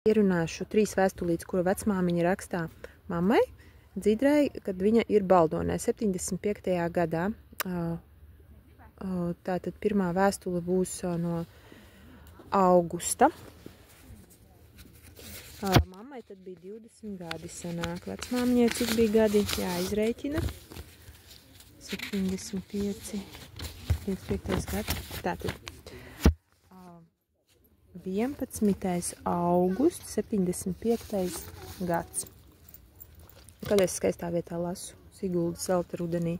Ierunāšu 3 vēstulītes, kuru vecmāmiņa rakstā mammai, Dzidrai, kad viņa ir Baldonē 75. gadā. Tātad pirmā vēstule būs no augusta. Mammai tad bija 20 gadi sanāk. Vecmāmiņai cik bija gadi? Jāizreikina. 75. 55. gads. Tātad 11. augusts, 75. gads. Kad es skaistā vietā lasu Siguldas zelta rudenī.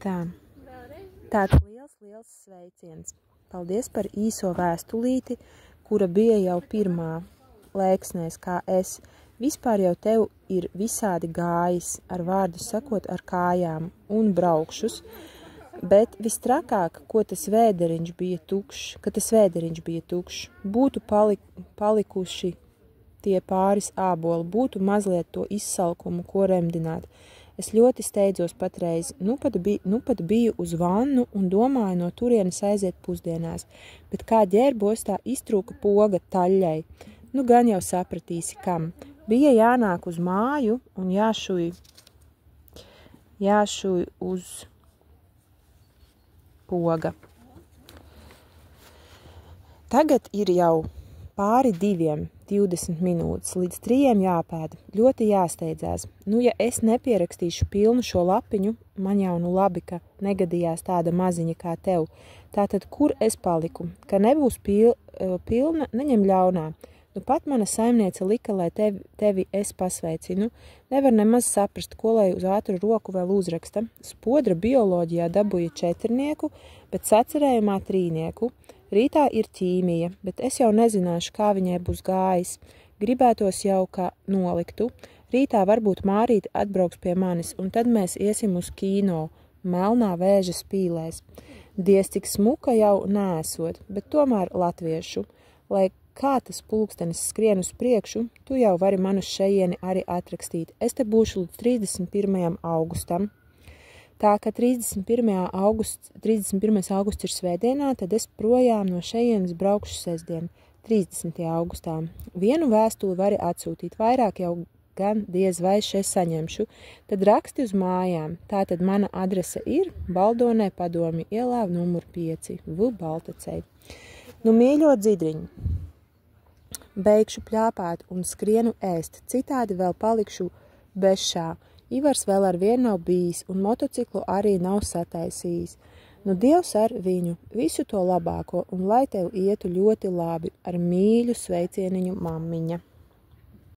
Tāds liels sveiciens. Paldies par īso vēstulīti, kura bija jau pirmā lēksnēs, kā es. Vispār jau tev ir visādi gājis, ar vārdu sakot, ar kājām un braukšus. Bet vistrakāk, ka tas vēderiņš bija tukšs, būtu palikuši tie pāris āboli, būtu mazliet to izsalkumu, ko remdināt. Es ļoti steidzos patreiz, nu pat biju uz vannu un domāju no turienes aiziet pusdienās, bet kā ģērbos tā iztrūka poga taļļai. Nu gan jau sapratīsi, kam. Bija jānāk uz māju un jāšuj uz poga. Tagad ir jau pāri 2:20 minūtes, līdz 3 jāpēda. Ļoti jāsteidzās. Nu, ja es nepierakstīšu pilnu šo lapiņu, man jau nu labi, ka negadījās tāda maziņa kā tev. Tātad, kur es paliku? Ka nebūs pilna, neņem ļaunā. Nu, pat mana saimniece lika, lai tevi es pasveicinu. Nevar nemaz saprast, ko lai uz ātru roku vēl uzraksta. Spodra bioloģijā dabūja 4, bet sacerējumā 3. Rītā ir ķīmija, bet es jau nezināšu, kā viņai būs gājis. Gribētos jau, ka noliktu. Rītā varbūt Mārīte atbrauks pie manis, un tad mēs iesim uz kino, Melnā vēža spīlēs. Diez cik smuka jau nēsot, bet tomēr latviešu. Lai kā tas pulkstenis skrien uz priekšu, tu jau vari manu šejieni arī atrakstīt. Es te būšu līdz 31. augustam. Tā, ka 31. augusts ir svētdienā, tad es projām no šejienes braukšu sestdien, 30. augustā. Vienu vēstuli vari atsūtīt, vairāk jau gan diez vai še saņemšu. Tad raksti uz mājām. Tātad mana adrese ir Baldonē Padomju ielā numur 5, V Baltacei. Nu, mīļo Dzidriņu. Beigšu pļāpāt un skrienu ēst, citādi vēl palikšu bešā. Ivars vēl ar vienu nav bijis un motociklu arī nav sataisījis. Nu, Dievs ar viņu, visu to labāko un lai tev ietu ļoti labi, ar mīļu sveicieniņu mammiņa.